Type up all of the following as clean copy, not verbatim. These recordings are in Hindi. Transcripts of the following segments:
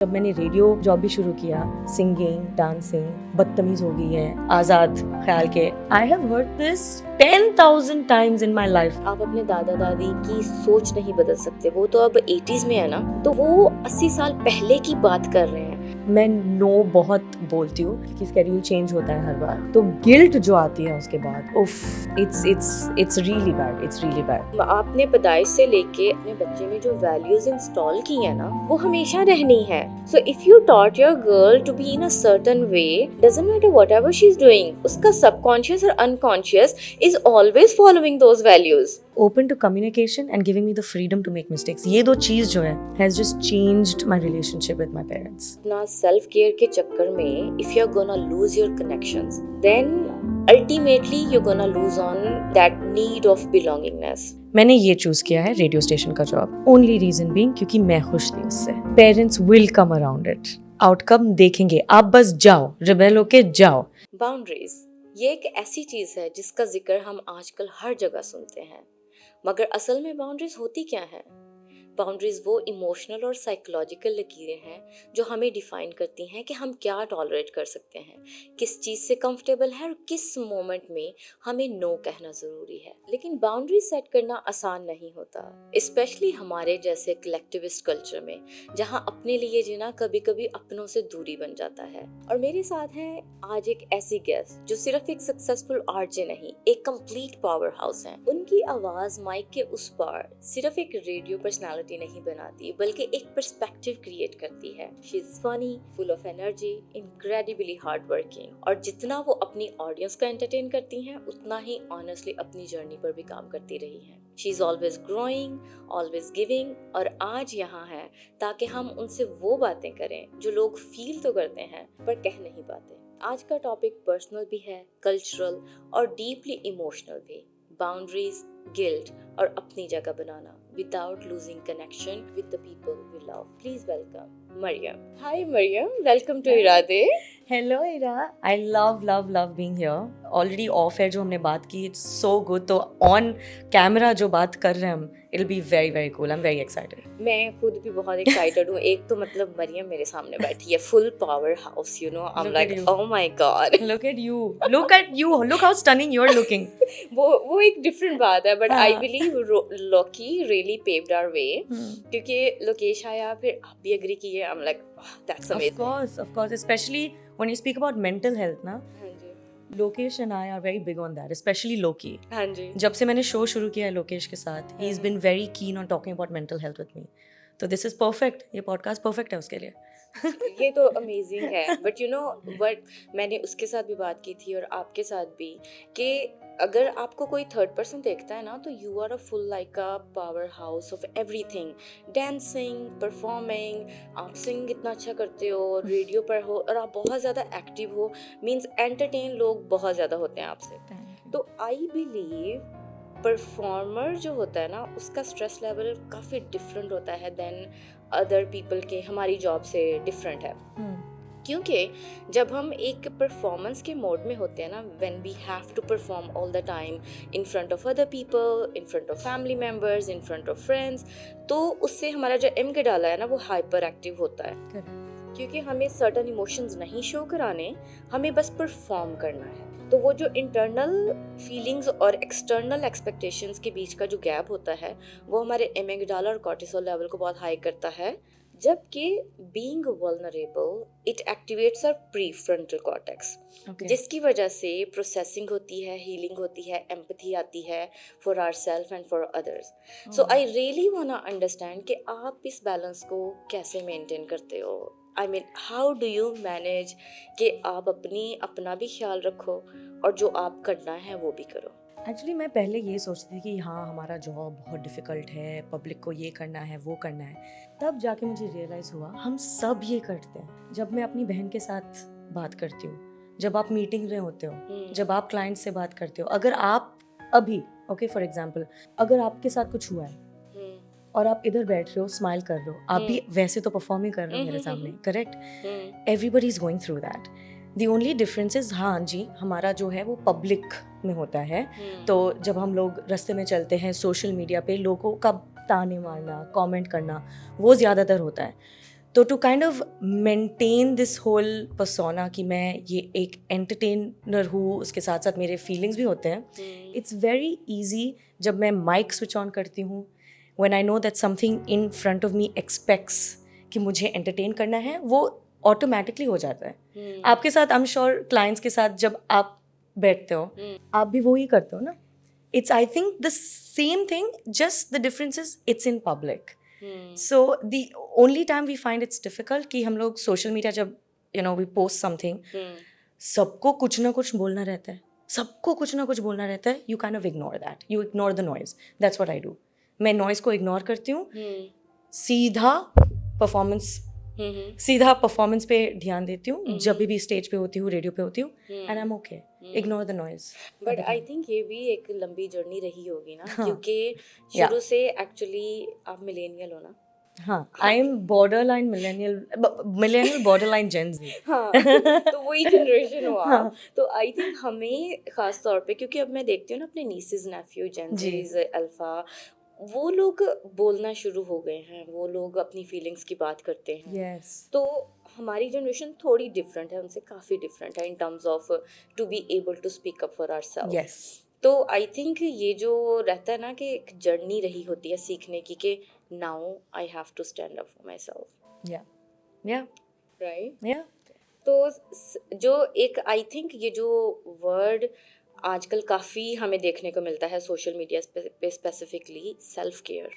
जब मैंने रेडियो जॉब भी शुरू किया, सिंगिंग, डांसिंग, बदतमीज हो गई है, आजाद ख्याल के, I have heard this 10,000 times in my life. आप अपने दादा दादी की सोच नहीं बदल सकते, वो तो अब 80s में है ना, तो वो 80 साल पहले की बात कर रहे हैं। मैं नो बहुत बोलती हूँ क्योंकि स्केड्यूल चेंज होता है हर बार, तो गिल्ट जो आती है उसके बाद, उफ, it's really bad, it's really bad. आपने पैदाइश से लेके अपने बच्चे में जो वैल्यूज इंस्टॉल की है ना, वो हमेशा रहनी है। So if you taught your girl to be in a certain way, doesn't matter whatever she is doing, उसका सबकॉन्शियस और unconscious is always following those values. Open to communication and giving me the freedom to make mistakes. ये दो चीज जो है has just changed my relationship with my parents. अपना सेल्फ केयर के चक्कर में if you're gonna lose your connections, then ultimately you're gonna lose on that need of belongingness. मैंने ये चूज किया है रेडियो स्टेशन का जॉब, ओनली रीजन बीइंग क्योंकि मैं खुश थी उससे। Parents will come around it, outcome देखेंगे, आप बस जाओ, रिबेल होके जाओ। बाउंड्रीज ये एक ऐसी चीज है जिसका जिक्र हम आजकल हर जगह सुनते हैं, मगर असल में बाउंड्रीज होती क्या है? बाउंड्रीज वो इमोशनल और साइकोलॉजिकल लकीरें हैं जो हमें डिफाइन करती हैं कि हम क्या टॉलरेट कर सकते हैं, किस चीज़ से कंफर्टेबल है और किस मोमेंट में हमें नो कहना ज़रूरी है। लेकिन बाउंड्री सेट करना आसान नहीं होता, स्पेशली हमारे जैसे कलेक्टिविस्ट कल्चर में, जहाँ अपने लिए जीना कभी कभी अपनों से दूरी बन जाता है। और मेरे साथ है आज एक ऐसी गेस्ट जो सिर्फ एक सक्सेसफुल आरजे नहीं, एक कंप्लीट पावर हाउस है। उनकी आवाज़ माइक के उस पार सिर्फ एक रेडियो पर्सनालिटी नहीं बनाती, बल्कि एक पर्सपेक्टिव क्रिएट करती है। She is funny, full of energy, incredibly hard working, और जितना वो अपनी ऑडियंस को एंटरटेन करती हैं, उतना ही ऑनेस्टली अपनी जर्नी पर भी काम करती रही हैं। She is always growing, always giving, और आज यहाँ है ताकि हम उनसे वो बातें करें जो लोग फील तो करते हैं पर कह नहीं पाते। आज का टॉपिक पर्सनल भी है, कल्चरल और डीपली इमोशनल भी। बाउंड्रीज, गिल्ट और अपनी जगह बनाना without losing connection with the people we love. Please welcome Mariam. Hi Mariam, welcome to Irade. Hello Ira, I love being here. Already off है जो हमने बात की, इट्स सो गुड, तो ऑन कैमरा जो बात कर रहे हैं हम, it will be very very cool, I am very excited. मैं खुद भी बहुत एक्साइटेड हूँ। एक तो मतलब मरियम मेरे सामने बैठी है, full power house, you know, I am like oh my god, look at you, look how stunning you are looking. वो एक डिफरेंट बात है, but I believe Loki really paved our way, क्योंकि लोकेश आया, फिर आप भी एग्री किए। I am like that's amazing. Of course, especially when you speak about mental health ना, Lokesh and I are very big on that, especially Loki. हाँ जी, जब से मैंने शो शुरू किया है लोकेश के साथ, he has been very keen on talking about mental health with me. तो this is perfect, ये podcast perfect है उसके लिए। ये तो अमेजिंग है। बट यू नो व्हाट, मैंने उसके साथ भी बात की थी और आपके साथ भी, कि अगर आपको कोई थर्ड पर्सन देखता है ना, तो you are a full like a power house of everything, dancing, performing, आप सिंग इतना अच्छा करते हो, रेडियो पर हो, और आप बहुत ज़्यादा एक्टिव हो, मीन्स एंटरटेन लोग बहुत ज़्यादा होते हैं आपसे। तो आई बिलीव परफॉर्मर जो होता है ना, उसका स्ट्रेस लेवल काफ़ी डिफरेंट होता है देन अदर पीपल के, हमारी जॉब से डिफरेंट है। क्योंकि जब हम एक परफॉर्मेंस के मोड में होते हैं ना, when we have to perform all the time in front of other people, in front of family members, in front of friends, तो उससे हमारा जो एम डाला है ना, वो हाइपर एक्टिव होता है। क्योंकि हमें सर्टन इमोशंस नहीं शो कराने, हमें बस परफॉर्म करना है। तो वो जो इंटरनल फीलिंग्स और एक्सटर्नल एक्सपेक्टेशंस के बीच का जो गैप होता है, वो हमारे एमिगडाला और कॉर्टिसोल लेवल को बहुत हाई करता है। जबकि being vulnerable, it activates our prefrontal cortex, जिसकी वजह से प्रोसेसिंग होती है, हीलिंग होती है, एम्पैथी आती है for ourselves and for others. So I really want to understand कि आप इस बैलेंस को कैसे मेंटेन करते हो। I mean, how do you manage कि आप अपना भी ख्याल रखो और जो आप करना है वो भी करो। एक्चुअली मैं पहले ये सोचती थी कि हाँ, हमारा जॉब बहुत डिफ़िकल्ट है, पब्लिक को ये करना है, वो करना है। तब जाके मुझे रियलाइज़ हुआ हम सब ये करते हैं। जब मैं अपनी बहन के साथ बात करती हूँ, जब आप मीटिंग में होते हो, जब आप क्लाइंट से बात करते हो, अगर आप अभी ओके फॉर एग्जांपल, अगर आपके साथ कुछ हुआ है और आप इधर बैठ रहे हो, स्माइल कर रहे हो, आप भी वैसे तो परफॉर्म ही कर रहे हो मेरे सामने, correct? Everybody is going through that. The only difference is, हाँ जी, हमारा जो है वो पब्लिक में होता है। तो जब हम लोग रास्ते में चलते हैं, सोशल मीडिया पे लोगों का ताने मारना, कमेंट करना, वो ज़्यादातर होता है। तो to kind of maintain this whole persona कि मैं ये एक एंटरटेनर हूँ, उसके साथ साथ मेरे फीलिंग्स भी होते हैं, इट्स वेरी ईजी जब मैं माइक स्विच ऑन करती हूँ, when I know that something in front of me aspects कि मुझे एंटरटेन करना है, वो ऑटोमेटिकली हो जाता है. आपके साथ आई एम श्योर क्लाइंट्स के साथ जब आप बैठते हो, आप भी वो ही करते हो ना. It's, I think, the same thing, just the difference is it's in public. So the only time we find it's difficult कि हम लोग social media जब we post something, सबको कुछ ना कुछ बोलना रहता है, सबको कुछ ना कुछ बोलना रहता है. You kind of ignore that. You ignore the noise. That's what I do. मैं noise को ignore करती हूँ, सीधा परफॉर्मेंस पे ध्यान देती हूँ. जब भी स्टेज पे होती हूँ, रेडियो पे होती हूँ, and I M okay. Ignore the noise. But I think ये भी एक लंबी जर्नी रही होगी ना, क्योंकि शुरू से एक्चुअली आप मिलेनियल हो ना. हाँ, I am borderline millennial borderline Gen Z. हाँ, तो वही जनरेशन हुआ. तो आई थिंक हमें खास तौर पे, क्योंकि अब मैं देखती हूँ ना अपने नीसेस नेफ्यू जेन ज़ीज अल्फा, वो लोग बोलना शुरू हो गए हैं, वो लोग अपनी फीलिंग्स की बात करते हैं. Yes. तो हमारी जनरेशन थोड़ी डिफरेंट है, उनसे काफ़ी डिफरेंट है in terms of to be able to speak up for ourselves. Yes. तो आई थिंक ये जो रहता है ना कि एक जर्नी रही होती है सीखने की कि now I have to stand up for myself. Yeah. Right. Yeah. तो जो एक आई थिंक ये जो वर्ड आजकल काफ़ी हमें देखने को मिलता है सोशल मीडिया पे, specifically self care.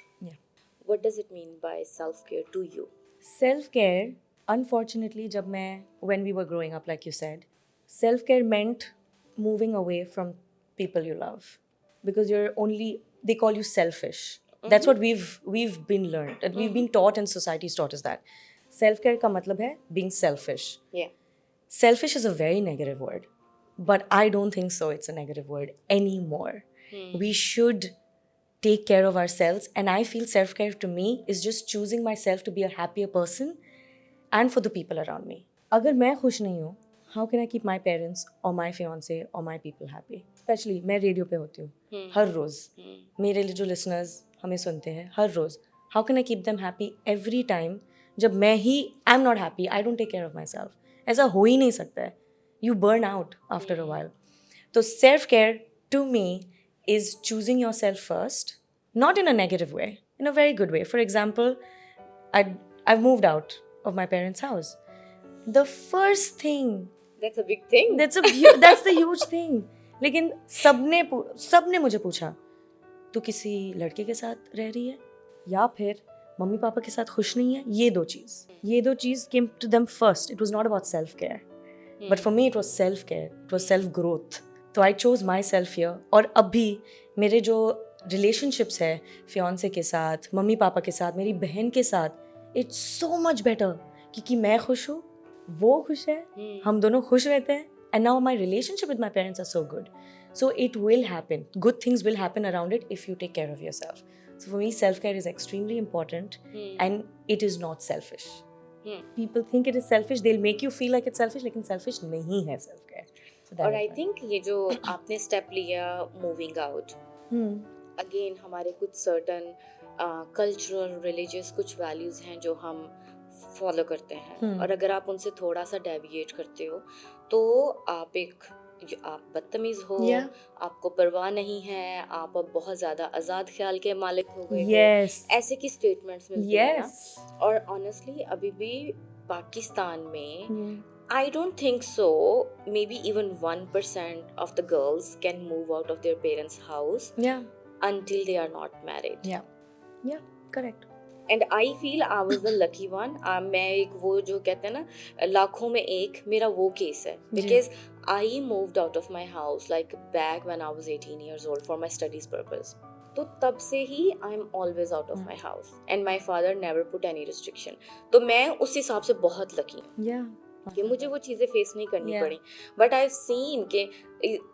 What does it mean by self care to you? Self care, unfortunately, जब मैं when we were growing up, like you said, self care meant moving away from people you love because they call you selfish. That's what we've been learned, and we've been taught, and society's taught us that. Self care का मतलब है being selfish. Yeah. Selfish is a very negative word, but I don't think so it's a negative word anymore. We should take care of ourselves, and I feel self-care to me is just choosing myself to be a happier person and for the people around me. अगर मैं खुश नहीं हूँ, how can I keep my parents or my fiance or my people happy? Especially मैं रेडियो पे होती हूँ हर रोज़, मेरे लिए जो listeners हमें सुनते हैं हर रोज़, how can I keep them happy every time जब मैं ही I'm not happy, I don't take care of myself. ऐसा हो ही नहीं सकता है. You burn out after a while. So self-care to me is choosing yourself first, not in a negative way, in a very good way. For example, I've moved out of my parents' house. The first thing, that's a big thing. that's the huge thing. लेकिन सबने मुझे पूछा, तू किसी लड़के के साथ रह रही है या फिर मम्मी पापा के साथ खुश नहीं है? ये दो चीज़ came to them first. It was not about self-care. But for me it was self-care, it was self-growth. तो I chose myself here. और अब भी मेरे जो relationships है fiancé के साथ, मम्मी पापा के साथ, मेरी बहन के साथ, it's so much better क्योंकि मैं खुश हूँ, वो खुश है, हम दोनों खुश रहते हैं. And now my relationship with my parents are so good. So it will happen. Good things will happen around it if you take care of yourself. So for me, self-care is extremely important and it is not selfish. People think it is selfish. They'll make you feel like it's selfish, लेकिन selfish नहीं है self-care. So और आई थिंक ये जो आपने स्टेप लिया मूविंग आउट, अगेन हमारे कुछ सर्टन कल्चरल रिलीजियस कुछ वैल्यूज हैं जो हम फॉलो करते हैं, और अगर आप उनसे थोड़ा सा डेविएट करते हो तो आप बदतमीज हो, आपको परवाह नहीं है, आप अब बहुत ज्यादा आजाद ख्याल के मालिक हो गए हो, ऐसे की स्टेटमेंट्स मिलती हैं ना. और ऑनेस्टली अभी भी पाकिस्तान में I don't think so. Maybe even 1% of the girls can move out of their parents' house until they are not married. Yeah, correct. And I feel I was the lucky one. मैं एक वो जो कहते हैं ना लाखों में एक, मेरा वो केस है. Because I moved out of my house like back when I was 18 years old for my studies purpose. तो तब से ही I am always out of my house. And my father never put any restriction. तो मैं उस हिसाब से बहुत lucky हूँ कि मुझे वो चीज़ें फेस नहीं करनी पड़ी. बट आई हैव सीन कि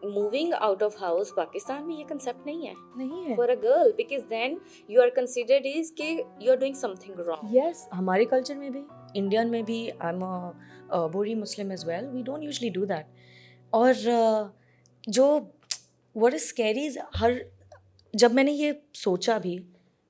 moving out of house Pakistan में ये कंसेप्ट नहीं है for a girl, because then you are considered is कि you are doing something wrong. Yes, हमारे कल्चर में भी, इंडियन में भी, I am a Bohri Muslim as well, we don't usually do that. और जो व्हाट इज स्कैरी इज जब मैंने ये सोचा भी,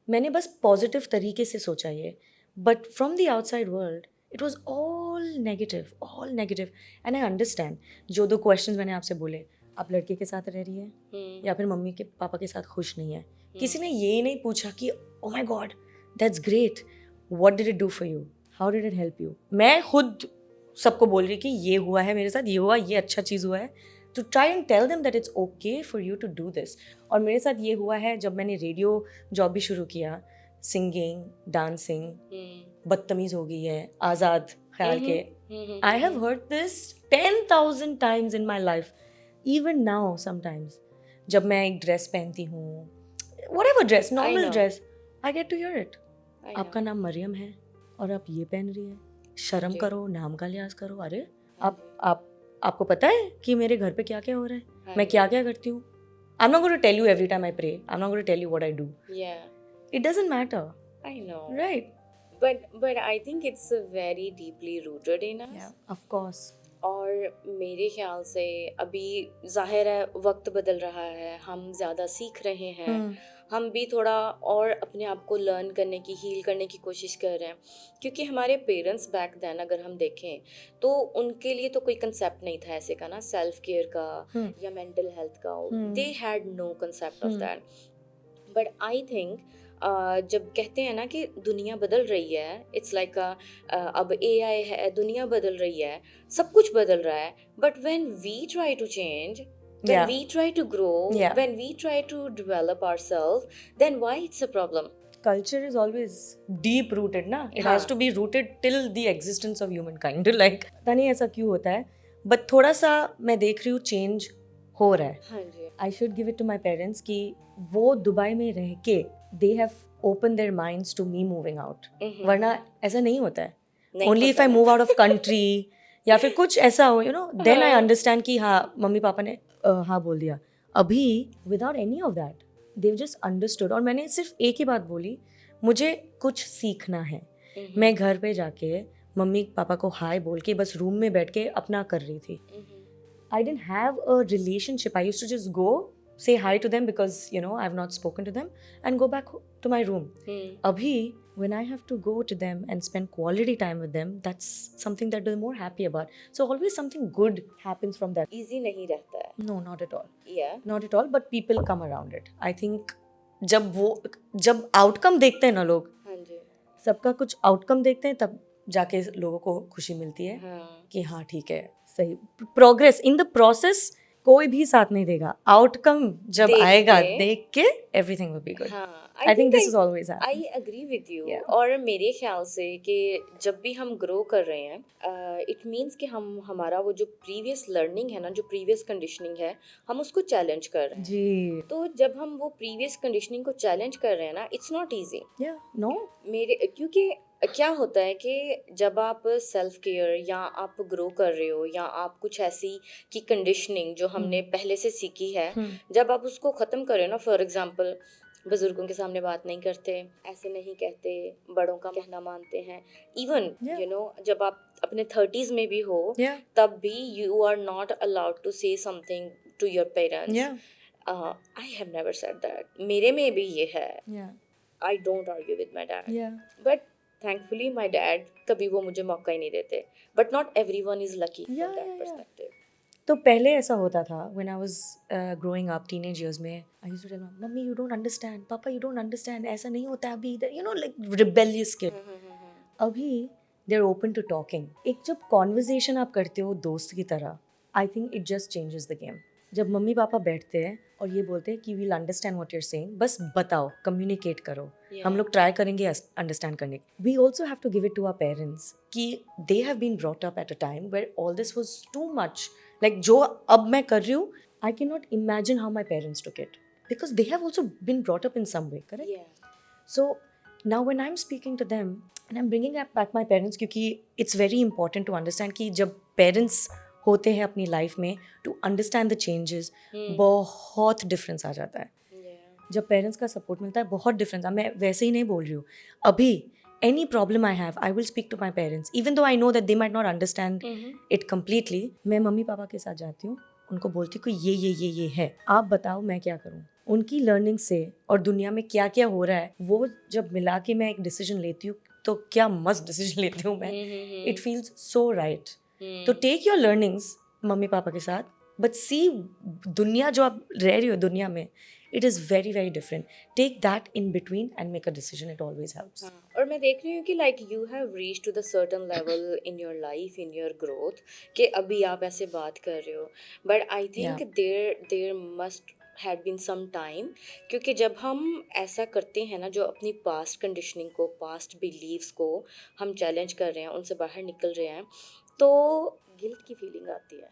मैंने बस पॉजिटिव तरीके से सोचा ये, But from the outside world, it was all negative, all negative. And I understand. जो 2 questions मैंने आपसे बोले, आप लड़के के साथ रह रही है या फिर मम्मी के पापा के साथ खुश नहीं है. किसी ने ये नहीं पूछा कि oh my god, that's great. What did it do for you? How did it help you? मैं खुद सबको बोल रही कि ये हुआ है मेरे साथ, ये हुआ, ये अच्छा चीज़ हुआ है. To try and tell them that it's okay for you to do this. और मेरे साथ ये हुआ है जब मैंने रेडियो जॉब भी शुरू किया, सिंगिंग, डांसिंग, बदतमीज हो गई है, आज़ाद ख्याल के. I have heard this 10,000 times in my life. Even now sometimes. जब मैं एक ड्रेस पहनती हूँ, whatever dress, normal know. dress, I get to hear it. I know. आपका नाम मरियम है और आप ये पहन रही है, शर्म जी. करो, नाम का लिहाज करो. अरे आपको पता है कि मेरे घर पे क्या क्या हो रहा है, हाँ मैं जी. क्या क्या करती हूँ. I'm not going to tell you every time I pray. I'm not going to tell you what I do. Yeah, It doesn't matter, I know. right? But I think it's very deeply rooted in us. Yeah, of course. और मेरे ख्याल से अभी जाहिर है वक्त बदल रहा है, हम ज़्यादा सीख रहे हैं, हम भी थोड़ा और अपने आप को लर्न करने की, हील करने की कोशिश कर रहे हैं. क्योंकि हमारे पेरेंट्स बैक देन अगर हम देखें तो उनके लिए तो कोई कंसेप्ट नहीं था ऐसे का ना, सेल्फ केयर का या मेंटल हेल्थ का. They had no concept of that. But I think जब कहते हैं ना कि दुनिया बदल रही है, इट्स लाइक अब AI है, दुनिया बदल रही है, सब कुछ बदल रहा है. But when we try to change, when Yeah. we try to grow, Yeah. when we try to develop ourselves, then why it's a problem? Culture is always deep rooted ना. It हाँ. has to be rooted till the existence of humankind. Like पता नहीं ऐसा क्यों होता है, but थोड़ा सा मैं देख रही हूँ change हो रहा है. हाँ जी. I should give it to my parents कि वो दुबई में रह के they have opened their minds to me moving out. वरना ऐसा नहीं होता है. नहीं Only if होता I है. move out of country या फिर कुछ ऐसा हो, you know, then I understand कि हाँ मम्मी पापा ने हाँ बोल दिया. अभी without any of that, they've just understood. और मैंने सिर्फ एक ही बात बोली, मुझे कुछ सीखना है. मैं घर पे जाके मम्मी पापा को हाय बोल के बस रूम में बैठ के अपना कर रही थी. I didn't have a relationship. I used to just go, say hi to them because, you know, I've not spoken to them and go back to my room. Abhi, when I have to go to them and spend quality time with them, that's something that they're more happy about. So always something good happens from that. Easy नहीं रहता है. No, not at all. Yeah. Not at all, but people come around it. I think जब outcome देखते हैं ना लोग, हाँ जी. सबका कुछ outcome देखते हैं तब जाके लोगों को खुशी मिलती है हाँ. कि हाँ ठीक है, सही. प्रोग्रेस इन द प्रोसेस कोई भी साथ नहीं देगा. आउटकम जब देख आएगा के- देख के एवरीथिंग विल बी गुड. हाँ. I think this is always I agree with you. Yeah. और मेरे ख्याल से कि जब भी हम ग्रो कर रहे हैं, इट मीन्स कि हम हमारा वो जो प्रीवियस लर्निंग है ना, जो प्रीवियस कंडीशनिंग है, हम उसको चैलेंज कर रहे हैं. जी. तो जब हम वो प्रीवियस कंडीशनिंग को चैलेंज कर रहे हैं ना, इट्स नॉट इजी. या नो. क्योंकि क्या होता है कि जब आप सेल्फ केयर या आप ग्रो कर रहे हो या आप कुछ ऐसी की कंडीशनिंग जो हमने पहले से सीखी है, जब आप उसको ख़त्म करें ना, फॉर एग्जांपल बुजुर्गों के सामने बात नहीं करते, ऐसे नहीं कहते, बड़ों का कहना मानते हैं. Even Yeah. यू नो जब आप अपने 30s में भी हो, या तब भी you are not allowed to say something to your parents. Yeah I have never said that. मेरे में भी ये है. Yeah I don't argue with my dad, yeah but thankfully my dad कभी वो मुझे मौका ही नहीं देते. But not everyone is lucky Yeah, from that yeah, yeah. Perspective. तो पहले ऐसा होता था when I was growing up teenage years में. I used to tell mummy you don't understand, papa you don't understand, ऐसा नहीं होता है अभी, you know, like rebellious kid. अभी they are open to talking. एक जब कॉन्वर्जेशन आप करते हो दोस्त की तरह, I think it just changes the game. जब मम्मी पापा बैठते हैं और ये बोलते हैं कि we'll understand what you are saying, बस बताओ, कम्युनिकेट करो, हम लोग ट्राई करेंगे अंडरस्टैंड करने. We also have to give it to our parents कि they have been brought up at a time where all this was too much. Like जो अब मैं कर रही हूँ, I can not imagine how my parents took it because they have also been brought up in some way, correct? So now when I'm speaking to them and I'm bringing back my parents, क्योंकि it's very important to understand कि जब parents होते हैं अपनी लाइफ में, to understand the changes, बहुत डिफरेंस आ जाता है. जब पेरेंट्स का सपोर्ट मिलता है बहुत डिफरेंस. मैं वैसे ही नहीं बोल रही हूँ. अभी any problem I have, I will speak to my parents, even though I know that they might not understand it completely. मैं मम्मी पापा के साथ जाती हूँ, उनको बोलती हूँ कि ये है, आप बताओ मैं क्या करूँ. उनकी लर्निंग से और दुनिया में क्या क्या हो रहा है वो जब मिला के मैं एक डिसीजन लेती हूँ तो क्या मस्त डिसीजन लेती हूँ मैं. Hmm, it feels so right. तो टेक योर लर्निंग्स मम्मी पापा के साथ, बट सी दुनिया जो आप रह रही हो दुनिया में, it is very very different. Take that in between and make a decision. It always helps. हाँ, और मैं देख रही हूँ कि like you have reach to the certain level in your life, in your growth, कि अभी आप ऐसे बात कर रहे हो. But I yeah think there there must had been some time, क्योंकि जब हम ऐसा करते हैं ना, जो अपनी पास्ट कंडीशनिंग को, पास्ट बिलीव्स को हम चैलेंज कर रहे हैं, उनसे बाहर निकल रहे हैं, तो गिल्ट की फीलिंग आती है.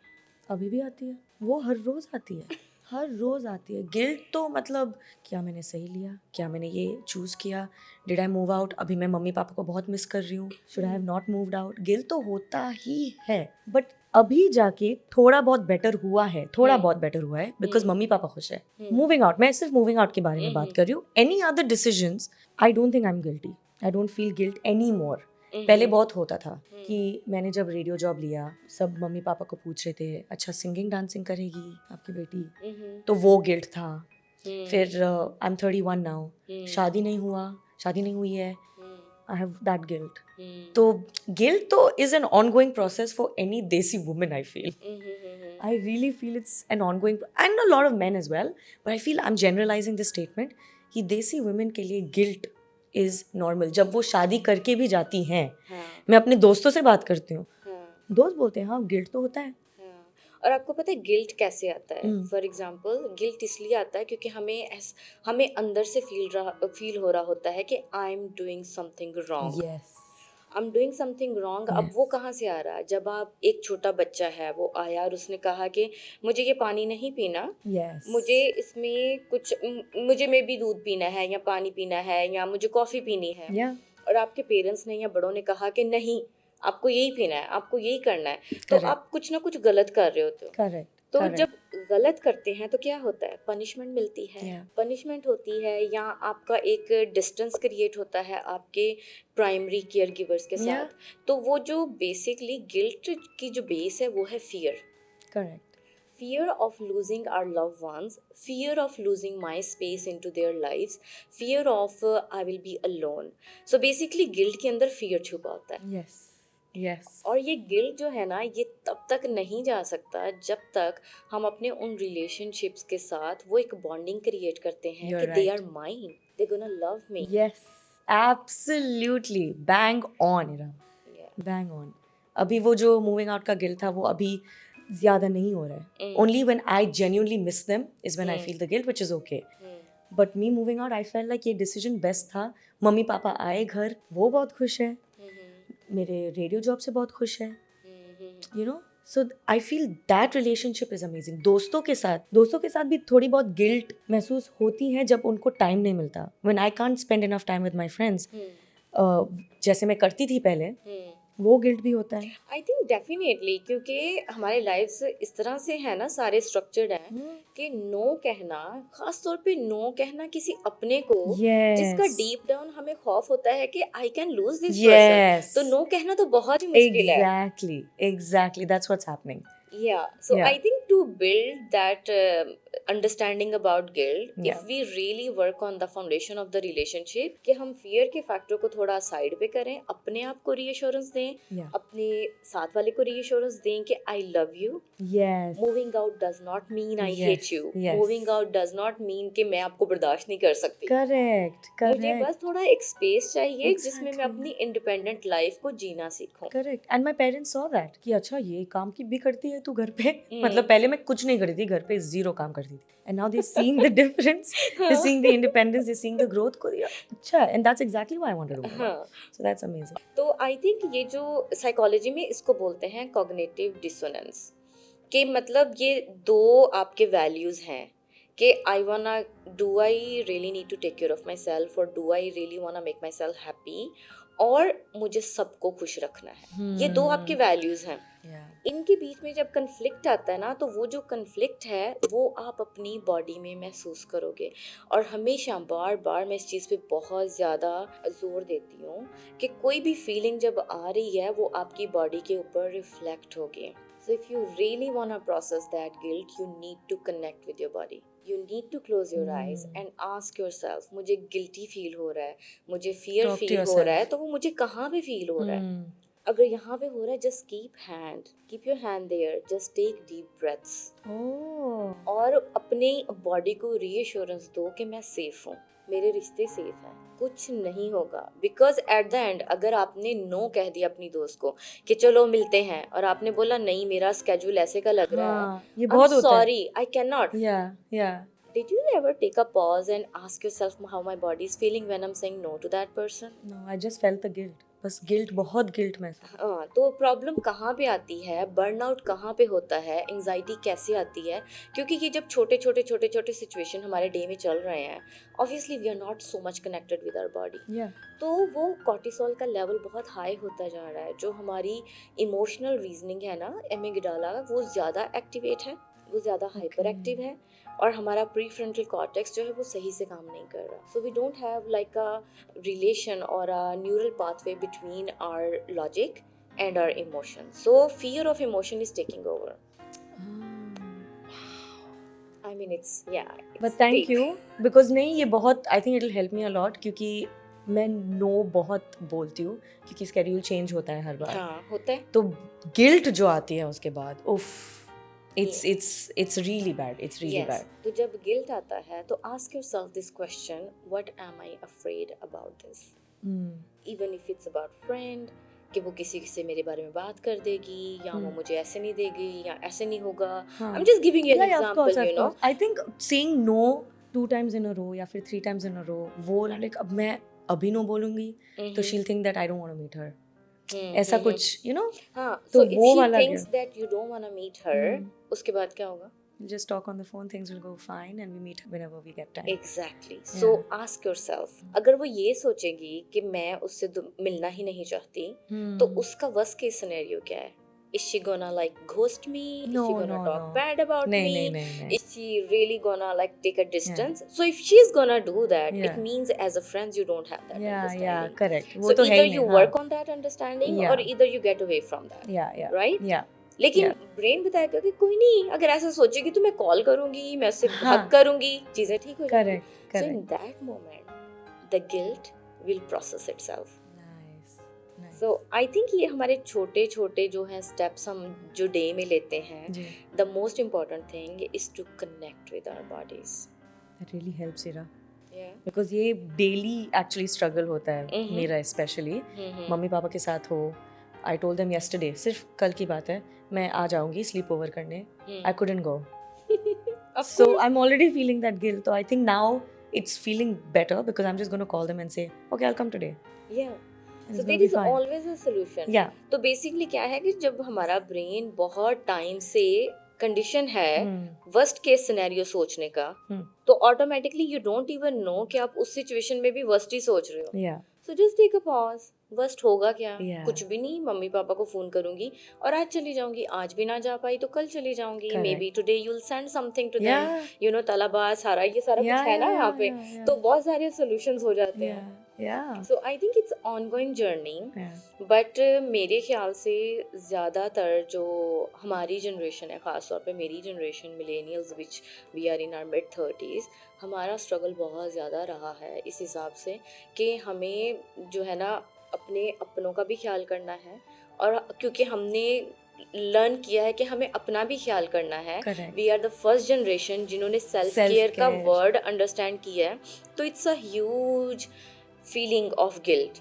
अभी भी आती है, वो हर रोज़ आती है, हर रोज़ आती है. गिल्ट तो मतलब क्या मैंने सही लिया, क्या मैंने ये चूज़ किया, डिड आई मूव आउट, अभी मैं मम्मी पापा को बहुत मिस कर रही हूँ, should I have not moved out. Guilt तो होता ही है, बट अभी जाके थोड़ा बहुत बेटर हुआ है, थोड़ा बहुत बेटर हुआ है, बिकॉज मम्मी पापा खुश है. मूविंग आउट, मैं सिर्फ मूविंग आउट के बारे में बात कर रही हूँ. Any other decisions I don't think I am guilty. I don't feel guilt any more. पहले बहुत होता था कि मैंने जब रेडियो जॉब लिया, सब मम्मी पापा को पूछ रहे थे, अच्छा सिंगिंग डांसिंग करेगी आपकी बेटी, तो वो गिल्ट था. फिर आई एम 31 नाउ, शादी नहीं हुआ, शादी नहीं हुई है, आई हैव दैट गिल्ट. तो गिल्ट तो is an ongoing process for any desi woman. I feel, I really feel it's an ongoing, and a lot of men as well, but I feel I'm generalizing this statement कि देसी women के लिए guilt is normal. जब वो शादी करके भी जाती हैं, हाँ, मैं अपने दोस्तों से बात करती हूँ, हाँ, दोस्त बोलते हैं हाँ गिल्ट तो होता है. हाँ. और आपको पता है गिल्ट कैसे आता है? फॉर एग्जाम्पल, गिल्ट इसलिए आता है क्योंकि हमें अंदर से फील हो रहा होता है कि I am doing something wrong, Yes. I am doing something wrong. अब वो कहाँ से आ रहा है? जब आप, एक छोटा बच्चा है, वो आया और उसने कहा कि मुझे ये पानी नहीं पीना, Yes. मुझे इसमें कुछ मुझे मे भी दूध पीना है या पानी पीना है या मुझे कॉफ़ी पीनी है. Yeah. और आपके पेरेंट्स ने या बड़ों ने कहा कि नहीं, आपको यही पीना है, आपको यही करना है, तो Correct. आप कुछ ना कुछ गलत कर रहे होते हो. Correct. तो Correct. जब गलत करते हैं तो क्या होता है? पनिशमेंट मिलती है. Yeah. पनिशमेंट होती है, या आपका एक डिस्टेंस क्रिएट होता है आपके प्राइमरी केयर गिवर्स के Yeah. साथ. तो वो जो बेसिकली गिल्ट की जो बेस है वो है fear. Correct. Fear of losing our loved ones, fear of losing my space into their lives, fear of I will be alone. So basically guilt के अंदर fear छुपा होता है. Yes. Yes. और ये गिल्ट जो है ना, ये तब तक नहीं जा सकता जब तक हम अपने उन रिलेशनशिप्स के साथ वो एक बॉन्डिंग क्रिएट करते हैं You're कि they right. Are mine, they gonna love me. Yes. Absolutely. Bang on, Ira. Bang on. अभी वो जो मूविंग आउट का गिल्ट था वो अभी ज़्यादा नहीं हो रहा है. Only when I genuinely miss them is when I feel the guilt, which is okay. But me moving out, I felt like ये डिसीजन बेस्ट था. मम्मी पापा आए घर, वो बहुत खुश है, मेरे रेडियो जॉब से बहुत खुश है, you know. So I feel that relationship is amazing. दोस्तों के साथ भी थोड़ी बहुत गिल्ट महसूस होती है जब उनको टाइम नहीं मिलता. When I can't spend enough time with my friends, जैसे मैं करती थी पहले, वो गिल्ट भी होता है. आई थिंक डेफिनेटली, क्योंकि हमारे लाइफ्स इस तरह से है ना, सारे स्ट्रक्चर्ड हैं कि नो कहना, खास तौर पे नो कहना किसी अपने को, जिसका डीप डाउन हमें खौफ होता है कि I can lose this person, तो नो कहना तो बहुत ही मुश्किल है. Exactly. That's what's happening. Yeah, so Yeah. I think to build that understanding about guilt, Yeah. if we really work on the foundation of the relationship, कि हम fear के फैक्टर को थोड़ा साइड पे करें, अपने आप को reassurance दें, Yeah. अपने साथ वाले को reassurance दें कि I love you. Yes. Moving out does not mean I Yes, hate you. yes. Moving out does not mean कि मैं आपको बर्दाश्त नहीं कर सकती. Correct. मुझे बस थोड़ा एक स्पेस चाहिए जिसमें मैं Exactly. अपनी इंडिपेंडेंट लाइफ को जीना सीखूं. Correct. And my parents saw that कि अच्छा ये काम की भी करती है तू घर पे. मतलब पहले मैं कुछ नहीं करती थी घर पे, जीरो काम करती थी. And now they're seeing the difference, they're seeing the independence, they're seeing the growth को. अच्छा, and that's exactly why I wanted to move. हाँ. So that's amazing. तो आई थिंक ये जो साइकोलॉजी में इसको बोलते हैं कॉग्निटिव डिसोनेंस, कि मतलब ये दो आपके वैल्यूज़ हैं कि do I really need to take care of myself, और do I really wanna make myself happy, और मुझे सबको खुश रखना है. ये दो आपके वैल्यूज़ हैं. Yeah. इनके बीच में जब कन्फ्लिक्ट आता है ना, तो वो जो कन्फ्लिक्ट है वो आप अपनी बॉडी में महसूस करोगे. और हमेशा बार बार मैं इस चीज़ पे बहुत ज़्यादा जोर देती हूँ कि कोई भी फीलिंग जब आ रही है वो आपकी बॉडी के ऊपर रिफ्लेक्ट होगी. So if you really want to process that guilt, you need to connect with your body. You need to close your eyes and ask yourself, मुझे guilty feel हो रहा है, मुझे fear Talk to feel हो रहा है, yourself. तो वो मुझे कहाँ पे feel हो रहा है? Hmm. अगर यहाँ पे हो रहा है, just keep your hand there, just take deep breaths. Oh. और अपने बॉडी को रीअश्योरेंस दो कि मैं सेफ हूँ, मेरे रिश्ते सेफ हैं, कुछ नहीं होगा. बिकॉज एट द एंड अगर आपने नो कह दिया अपनी दोस्त को कि चलो मिलते हैं, और आपने बोला नहीं मेरा स्केड्यूल ऐसे का लग रहा है, हाँ, ये बहुत होता है. Sorry I can not. Yeah. Did you ever take a pause and ask yourself how my body is feeling when I'm saying no to that person? No, I just felt the guilt. बस guilt, बहुत guilt में. हाँ, तो प्रॉब्लम कहाँ पे आती है, बर्नआउट कहाँ पे होता है, एंजाइटी कैसे आती है? क्योंकि ये जब छोटे छोटे सिचुएशन हमारे डे में चल रहे हैं, obviously we are not so much connected with our body. Yeah. तो वो कॉर्टिसोल का लेवल बहुत हाई होता जा रहा है, जो हमारी इमोशनल रीजनिंग है ना, एमिगडाला, वो ज़्यादा एक्टिवेट है, वो ज़्यादा हाइपर एक्टिव है, और हमारा प्री फ्रंटल कॉर्टेक्स जो है वो सही से काम नहीं कर रहा. So we don't have like a relation और a neural pathway between our logic and our emotion. So fear of emotion is taking over. I mean it's But thank you because नहीं, ये बहुत I think it'll help me a lot क्योंकि मैं नो बहुत बोलती हूँ क्योंकि स्केड्यूल चेंज होता है हर बार. हाँ, होता है. तो गिल्ट जो आती है उसके बाद, उफ, it's really bad. It's really Yes. bad. तो जब गिल्ट आता है तो ask yourself this question, what am I afraid about this? Even if it's about friend, कि वो किसी से मेरे बारे में बात कर देगी, या वो मुझे ऐसे नहीं देगी, या ऐसे नहीं होगा. I am just giving you an example, you know. I think saying no 2 times in a row या फिर 3 times in a row, वो लाइक अब मैं अभी नो बोलूंगी तो she'll think that I don't want to meet her. ऐसा कुछ, you know. हाँ, तो so if वो she वाला thinks that you don't want to meet her, उसके बाद क्या होगा? We'll just talk on the phone, things will go fine and we meet whenever we get time. Exactly. So ask yourself, अगर वो ये सोचेगी कि मैं उससे मिलना ही नहीं चाहती, तो उसका worst case scenario क्या है? Is she gonna like ghost me? No, Is she gonna no, talk no. bad about me? नहीं. Is she really gonna like take a distance? So if she's gonna do that, Yeah. it means as a friends you don't have that Yeah, understanding. correct. So वो तो है either ही you नहीं, work on that understanding, Yeah. or either you get away from that. Yeah. Right? Yeah. लेकिन ब्रेन बताएगा कि कोई नहीं, अगर ऐसा सोचेगी तो मैं कॉल करूंगी, मैं उससे हग करूंगी, चीजें ठीक हो जाएंगी. Correct. So in that moment, the guilt will process itself. Nice. So I think ये हमारे छोटे छोटे जो हैं स्टेप्स हम जो डे में लेते हैं, the most important thing is to connect with our bodies. That really helps, Ira. Yeah. Because ये daily actually struggle होता है मेरा especially. मम्मी पापा के साथ हो. I told them yesterday, सिर्फ कल की बात है, मैं आ जाऊंगी स्लीप ओवर करने. I couldn't go. So I'm already feeling that guilt. So I think now it's feeling better because I'm just going to call them and say, okay, I'll come today. Yeah. And So it's there gonna be is fine. always a solution. Yeah. तो बेसिकली क्या है कि जब हमारा ब्रेन बहुत टाइम से कंडीशन है वर्स्ट केस सिनेरियो सोचने का, तो automatically you don't even know कि आप उस सिचुएशन में भी वर्स्ट ही सोच रहे हो. Yeah. So just take a pause. Worst होगा क्या? Yeah. कुछ भी नहीं. मम्मी पापा को फोन करूंगी और आज चली जाऊंगी, आज भी ना जा पाई तो कल चली जाऊंगी. Maybe today you will send something to them, you know, तलाबा सारा ये सारा कुछ है ना यहाँ पे. तो बहुत सारे सॉल्यूशंस हो जाते हैं. So I think it's ongoing journey. But मेरे ख्याल से ज़्यादातर जो हमारी जनरेशन है, ख़ासतौर पे मेरी generation millennials which we are in our mid 30s, हमारा स्ट्रगल बहुत ज़्यादा रहा है इस हिसाब से कि हमें जो है ना अपने अपनों का भी ख्याल करना है, और क्योंकि हमने लर्न किया है कि हमें अपना भी ख्याल करना है. We are the first generation जिन्होंने सेल्फ केयर का वर्ड अंडरस्टैंड किया है. तो it's a huge feeling of guilt.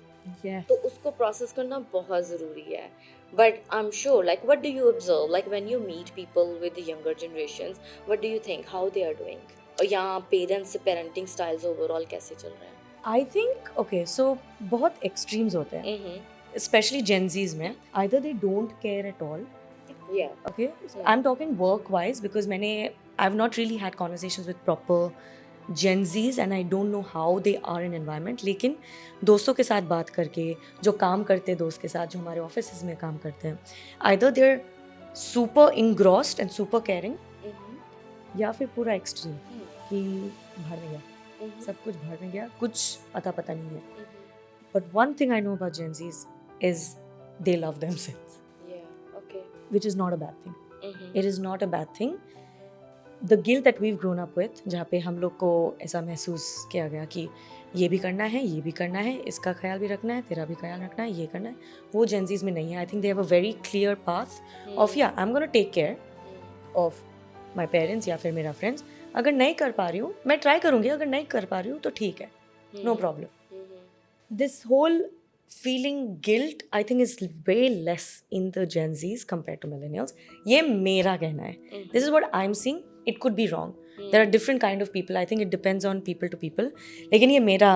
तो उसको प्रोसेस करना बहुत ज़रूरी है. But I am sure, like what do you observe, like when you meet people with the younger generations, what do you think how they are doing, और यहाँ पेरेंट्स से पेरेंटिंग स्टाइल्स ओवरऑल कैसे चल रहे हैं? I think, okay, so बहुत extremes होते हैं, especially Gen Zs में. Either they don't care at all. Yeah. Okay. I'm talking work-wise because I've not really had conversations with proper Gen Zs and I don't know how they are in environment. लेकिन दोस्तों के साथ बात करके, जो काम करते हैं दोस्त के साथ, जो हमारे ऑफिस में काम करते हैं, either they're super engrossed and super caring, या फिर पूरा एक्सट्रीम कि बाहर में गया, सब कुछ बाहर में गया, कुछ अता पता नहीं है. But one thing I know about Gen Zs is they love themselves. Yeah, okay. Which is not a bad thing. It is not a bad thing. The guilt that weave grown up with, जहाँ पे हम लोग को ऐसा महसूस किया गया कि ये भी करना है, ये भी करना है, इसका ख्याल भी रखना है, तेरा भी ख्याल रखना है, ये करना है, वो जेंजीज में नहीं है. I think they have a very clear path of या I am gonna take care of my parents या फिर मेरा फ्रेंड्स. अगर नहीं कर पा रही हूँ मैं ट्राई करूँगी, अगर नहीं कर पा रही हूँ तो ठीक है, no problem. This whole feeling guilt I think is way less in the Gen Zs compared to millennials. ये मेरा कहना है. This is what I'm seeing. It could be wrong. There are different kind of people. I think it depends on people to people. लेकिन ये मेरा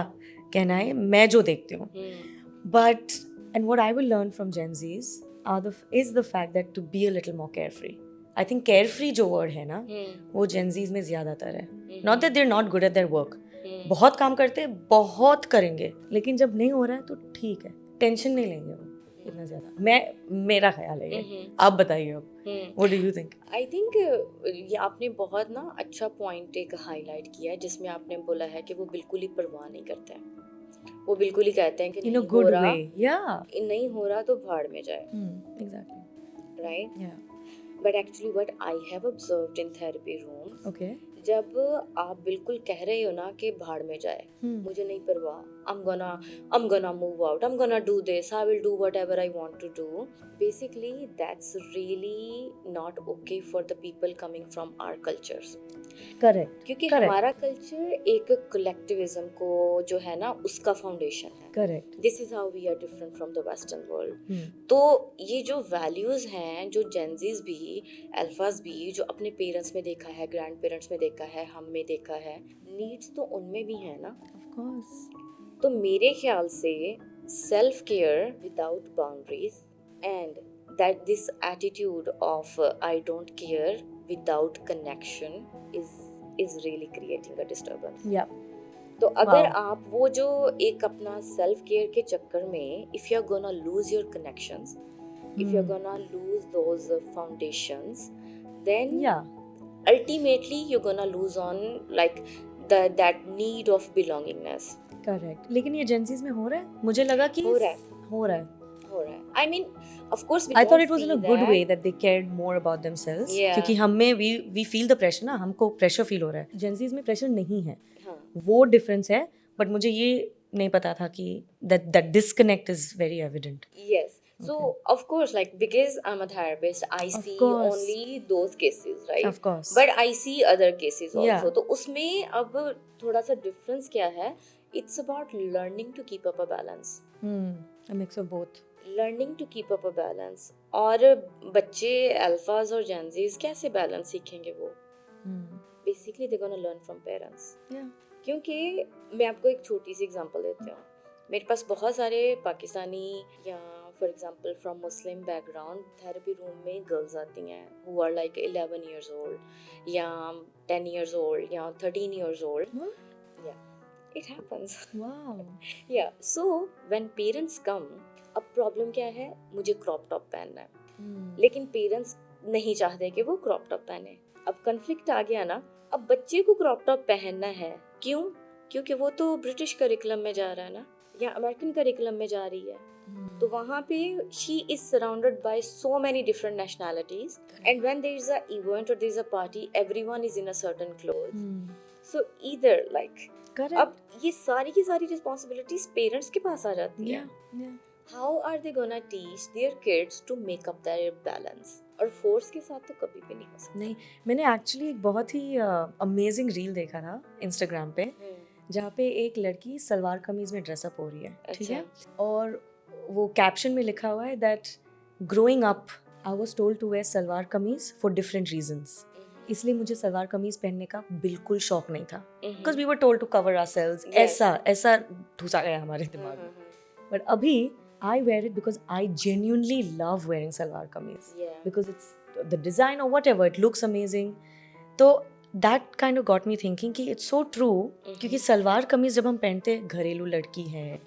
कहना है, मैं जो देखती हूँ. But and what I will learn from Gen Zs is the fact that to be a little more carefree. I think carefree जो word है ना, वो Gen Zs में ज़्यादातर है. Not that they're not good at their work. बहुत काम करते हैं, बहुत करेंगे, लेकिन जब नहीं हो रहा है तो ठीक है, टेंशन नहीं लेंगे वो इतना ज़्यादा. मेरा ख्याल है ये. आप बताइए अब, what do you think? I think ये आपने बहुत ना अच्छा पॉइंट एक हाईलाइट किया है, जिसमें आपने बोला है कि वो बिल्कुल ही परवाह नहीं करते हैं. वो बिल्कुल ही कहते हैं कि इन अ नहीं हो गुड रहा, वे. या नहीं हो रहा तो भाड़ में जाए. एग्जैक्टली. राइट. या but actually what I have observed in therapy rooms, okay. जब आप बिल्कुल कह रहे हो ना कि भाड़ में जाए, मुझे नहीं परवाह, I'm gonna move out, I'm gonna do this, I will do whatever I want to do. Basically that's really not okay for the people coming from our cultures. Correct. क्योंकि हमारा कल्चर एक कलेक्टिविज्म को जो है ना उसका फाउंडेशन है. Correct. This is how we are different from the western world. तो ये जो वैल्यूज हैं, जो जेंजीज भी, अल्फाज भी, जो अपने पेरेंट्स में देखा है, ग्रैंड पेरेंट्स में देखा है, हम में देखा है, नीड्स तो उनमें भी है ना. Of course. तो मेरे ख्याल से self care without boundaries and that this attitude of I don't care without connection is really creating a disturbance. Yeah. तो अगर आप वो जो एक अपना सेल्फ केयर के चक्कर में if you're gonna lose your connections, if you're gonna lose those foundations, then ultimately you're gonna lose on like that need of belongingness. Correct. लेकिन ये जेंजीज में हो रहा है, मुझे लगा कि हो रहा है. I mean, of course we I thought don't it was in a see good that. way that they cared more about themselves. Yeah. क्योंकि हमें we feel the pressure ना, हमको pressure feel हो रहा है. जेंजीज में pressure नहीं है. हाँ. वो डिफरेंस है. बट मुझे ये नहीं पता था कि that disconnect is very evident. Yes. So of course, like because I'm a therapist, I see course. only those cases, right? Of course. But I see other cases also. Yeah. तो उसमें अब थोड़ा सा difference क्या है? It's about learning to keep up a balance. A mix of both. Learning to keep up a balance. और बच्चे अल्फाज और जेंजीज कैसे बैलेंस सीखेंगे वो? Basically they're gonna learn from parents. Yeah. क्योंकि मैं आपको एक छोटी सी एग्जांपल देती हूँ. मेरे पास बहुत सारे पाकिस्तानी या for example from Muslim background therapy room में गर्ल्स आती हैं who are like 11 years old या 10 years old या 13 years old. Yeah, it happens. Wow. Yeah, so when parents come, अब प्रॉब्लम क्या है? मुझे क्रॉप टॉप पहनना है, लेकिन पेरेंट्स नहीं चाहते कि वो क्रॉप टॉप पहने. अब कन्फ्लिक्ट आ गया ना. अब बच्चे को क्रॉप टॉप पहनना है, क्यों? क्योंकि वो तो ब्रिटिश करिकुलम में जा रहा है ना, या अमेरिकन करिकुलम में जा रही है. तो वहाँ पे she is surrounded by so many different nationalities, and when there is a event और there is a party, everyone is in a certain clothes. So either like अब ये सारी की सारी रिस्पांसिबिलिटीज पेरेंट्स के पास आ जाती है. How are they gonna teach their kids to make up their balance? और फोर्स के साथ तो कभी भी नहीं हो सकता. नहीं, मैंने एक्चुअली एक बहुत ही अमेजिंग रील देखा था इंस्टाग्राम पे, जहाँ पे एक लड़की सलवार कमीज में ड्रेसअप हो रही है. ठीक है. और वो कैप्शन में लिखा हुआ है that growing up I was told to wear salwar kameez for different reasons. इसलिए मुझे सलवार कमीज पहनने का बिल्कुल शौक नहीं था, because we were told to cover ourselves. ऐसा घुसा गया हमारे दिमाग में. बट अभी I wear it because I genuinely love wearing salwar kameez. Yeah. Because it's the design or whatever, it looks amazing. So that kind of got me thinking कि it's so true. क्योंकि सलवार कमीज जब हम पहनते हैं, घरेलू लड़की है,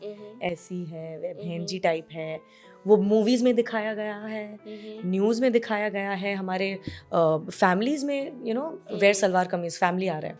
ऐसी है, बहन जी टाइप है, वो मूवीज में दिखाया गया है, न्यूज में दिखाया गया है, हमारे फैमिलीज में यू नो वेयर सलवार कमीज, फैमिली आ रहा है.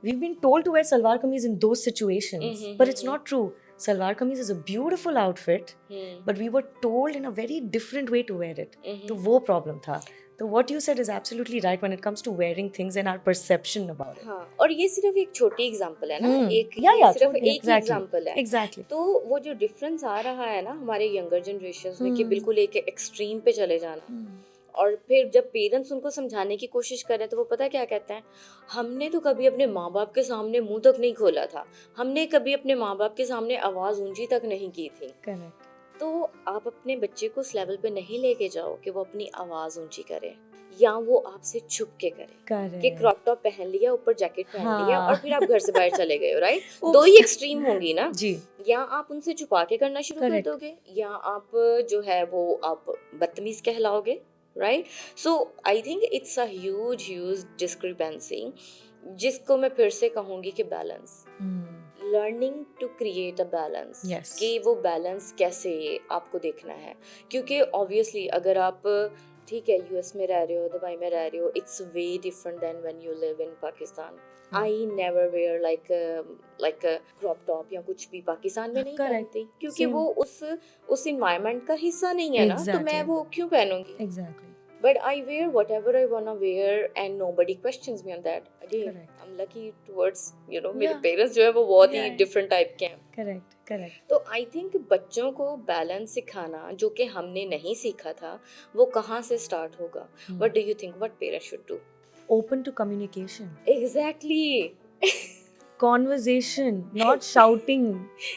We've been told to wear salwar kameez in those situations, but it's not true. Salwar kameez is a beautiful outfit, hmm but we were told in a very different way to wear it. तो हम्म वो problem था. So what you said is absolutely right when it comes to wearing things and our perception about it. हाँ, और ये सिर्फ एक छोटी एग्जांपल है ना, एक Yeah, ये yeah, सिर्फ totally, एक ही exactly, एग्जांपल है. exactly. तो वो जो डिफरेंस आ रहा है ना हमारे यंगर जनरेशन्स में कि बिल्कुल एक एक्सट्रीम पे चले जाना, और फिर जब पेरेंट्स उनको समझाने की कोशिश कर रहे हैं तो वो पता है क्या कहते हैं, हमने तो कभी अपने माँ बाप के सामने मुंह तक नहीं खोला था, हमने कभी अपने माँ बाप के सामने आवाज़ ऊंची तक नहीं की थी. Correct. तो आप अपने बच्चे को उस लेवल पे नहीं लेके जाओ कि वो अपनी आवाज़ ऊंची करे या वो आपसे छुप के करे कि Correct. क्रॉप टॉप पहन लिया, ऊपर जैकेट पहन लिया हाँ. और फिर आप घर से बाहर चले गए हो, राइट. दो ही एक्सट्रीम होंगी ना, जी. या आप उनसे छुपा के करना शुरू कर Correct. दोगे या आप जो है वो आप बदतमीज कहलाओगे, right. So I think it's a huge discrepancy जिसको मैं फिर से कहूंगी कि balance, learning to create a balance. Yes. कि वो बैलेंस कैसे आपको देखना है, क्योंकि ऑब्वियसली अगर आप ठीक है यूएस में रह रहे हो, दुबई में रह रहे हो, it's way different than when you live in Pakistan. I never wear like crop top या कुछ भी पाकिस्तान में नहीं Correct. पहनती, क्योंकि Same. वो उस इन्वायरमेंट का हिस्सा नहीं है ना, तो मैं Exactly. वो क्यों पहनूंगी. Exactly. But I wear whatever I wanna wear and nobody questions me on that. Again, Correct. I'm lucky towards, मेरे Yeah. parents जो है वो बहुत ही Yeah. different type के हैं. Correct. Correct. तो I think बच्चों को बैलेंस सिखाना जो कि हमने नहीं सीखा था, वो कहाँ से स्टार्ट होगा? What do you think? What parents should do? Open to communication. Exactly. Conversation, not shouting.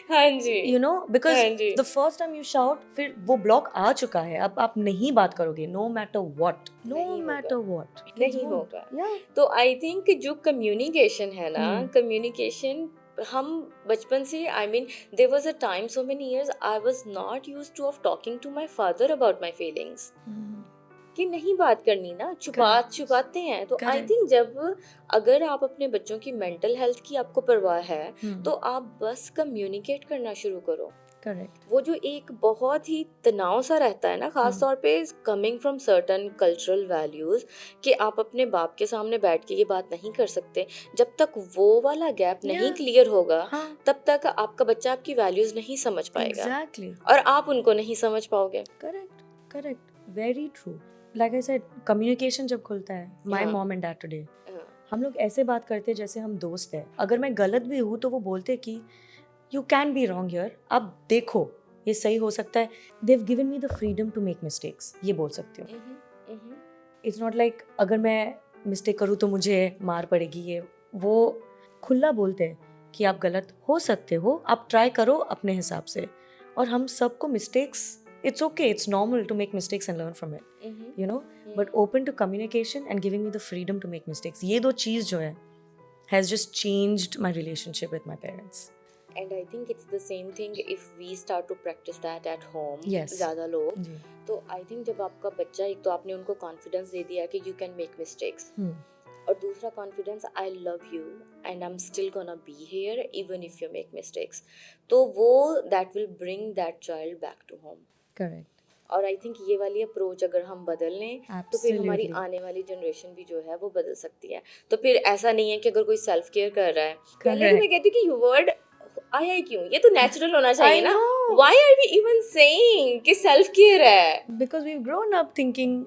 हाँ जी. You know, because हाँ जी. the first time you shout, फिर वो block आ चुका है. अब आप नहीं बात करोगे. No matter what. No नहीं होगा. matter what. नहीं Kids won't. होगा. Yeah. तो आई थिंक जो कम्युनिकेशन है ना, हम्म. कम्युनिकेशन हम बचपन से I mean there was a time so many years I was not used to of talking to my father about my feelings, कि नहीं बात करनी ना, छुपाते हैं. तो आई Correct. थिंक जब अगर आप अपने बच्चों की मेंटल हेल्थ की आपको परवाह है तो आप बस कम्युनिकेट करना शुरू करो. Correct. वो जो एक बहुत ही तनाव सा रहता है ना, खास तौर पे coming from certain cultural values, कि आप अपने बाप के सामने बैठ के ये बात नहीं कर सकते, जब तक वो वाला गैप नहीं Yeah. क्लियर होगा हाँ. तब तक आपका बच्चा आपकी वैल्यूज नहीं समझ पाएगा. Exactly. और आप उनको नहीं समझ पाओगे. Correct. Correct. Very true. Like I said, communication जब खुलता है, my हाँ. mom and dad today, हाँ. हम लोग ऐसे बात करते हैं जैसे हम दोस्त हैं. अगर मैं गलत भी हूँ तो वो बोलते कि you can be wrong here. अब देखो ये सही हो सकता है. They've given me the freedom to make mistakes. ये बोल सकती हूँ. It's not like अगर मैं मिस्टेक करूँ तो मुझे मार पड़ेगी. ये वो खुला बोलते हैं कि आप गलत हो सकते हो, आप ट्राई करो अपने हिसाब से. और हम सबको mistakes, it's okay, it's normal to make mistakes and learn from it, you know, but open to communication and giving me the freedom to make mistakes. ये दो चीज़ जो है has just changed my relationship with my parents. And I think it's the same thing if we start to practice that at home. Yes. ज़्यादा लोग जी. तो आई थिंक जब आपका बच्चा, एक तो आपने उनको कॉन्फिडेंस दे दिया कि यू कैन मेक मिस्टेक्स, और दूसरा confidence I love you and I am still gonna be here even if you make mistakes, तो वो that will bring that child back to home. Correct. और आई थिंक ये वाली अप्रोच अगर हम बदल लें तो फिर हमारी Absolutely. आने वाली जनरेशन भी जो है वो बदल सकती है. तो फिर ऐसा नहीं है कि अगर कोई सेल्फ केयर कर रहा है, पहले तो मैं कहती हूँ कि ये वर्ड आया क्यों, ये तो नेचुरल होना चाहिए I ना. know. Why are we even saying कि सेल्फ केयर है? Because we've grown up thinking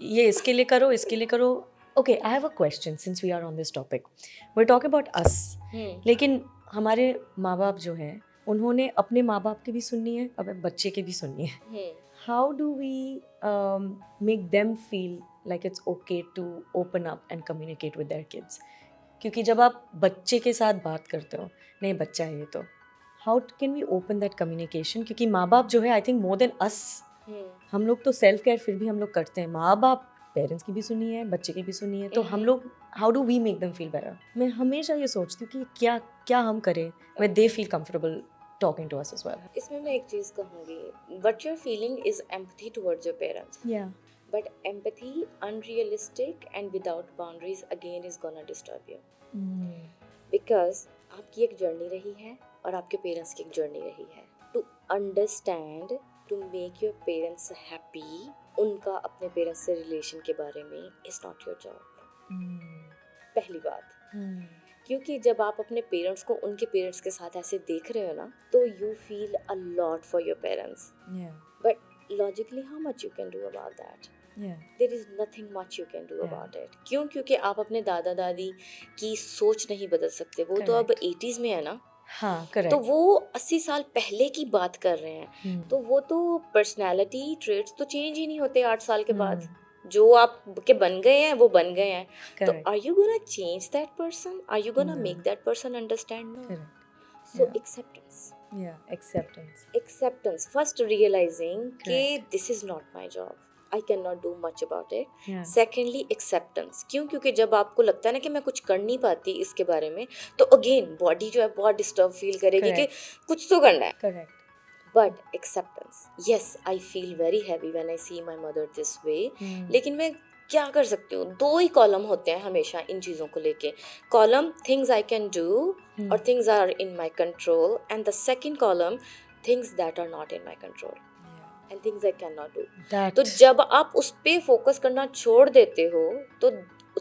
ये इसके लिए करो, इसके लिए करो. Okay, I have a question since we are on this topic. We're talking about us. लेकिन हमारे माँ बाप जो हैं उन्होंने अपने माँ बाप की भी सुननी है, अब बच्चे की भी सुननी है. How do we make them feel like it's okay to open up and communicate with their kids? क्योंकि जब आप बच्चे के साथ बात करते हो, नहीं बच्चा है ये तो, how can we open that communication? क्योंकि माँ बाप जो है I think more than us, हम लोग तो सेल्फ केयर फिर भी हम लोग करते हैं. माँ बाप पेरेंट्स की भी सुनी है, बच्चे की भी सुनी है, तो हम लोग how do we make them feel better? मैं हमेशा ये सोचती हूँ कि क्या हम करें when they feel comfortable talking to us as well. इसमें मैं एक चीज कहूँगी, what you're feeling is empathy towards your parents. Yeah. But empathy, unrealistic and without boundaries again is gonna disturb you. Because आपकी एक जर्नी रही है और आपके पेरेंट्स की एक जर्नी रही है. To understand, to make your parents happy, उनका अपने पेरेंट्स से रिलेशन के बारे में is not your job. पहली बात. क्योंकि जब आप अपने पेरेंट्स को उनके पेरेंट्स के साथ ऐसे देख रहे हो ना, तो you feel a lot for your parents, Yeah. But logically how much you can do about that? Yeah. There is nothing much you can do Yeah. About it. क्यों? क्योंकि आप अपने दादा दादी की सोच नहीं बदल सकते, वो तो अब Correct. 80s में है ना, हाँ, तो correct. वो 80 साल पहले की बात कर रहे हैं, Hmm. तो वो तो पर्सनालिटी ट्रेट्स तो चेंज ही नहीं होते 8 साल के बाद। Hmm. जो आप के बन गए हैं वो बन गए हैं, तो Correct. Are you gonna change that person? Are you gonna No. Make that person understand? No. Correct. So Yeah. Acceptance, Yeah. Acceptance. Acceptance first, realising कि Correct. This is not my job, I can not do much about it. Yeah. Secondly acceptance, क्यों? क्योंकि जब आपको लगता है ना कि मैं कुछ कर नहीं पाती इसके बारे में, तो अगेन बॉडी जो है बहुत डिस्टर्ब फील करेगी कि Correct. कुछ तो करना है। Correct. But acceptance, yes I feel very heavy when I see my mother this way, Hmm. लेकिन मैं क्या कर सकती हूँ? 2 ही कॉलम होते हैं हमेशा इन चीज़ों को लेके, column things I can do Hmm. और things are in my control, and the second column things that are not in my control Yeah. And things I can not do. That. तो जब आप उस पे फोकस करना छोड़ देते हो, तो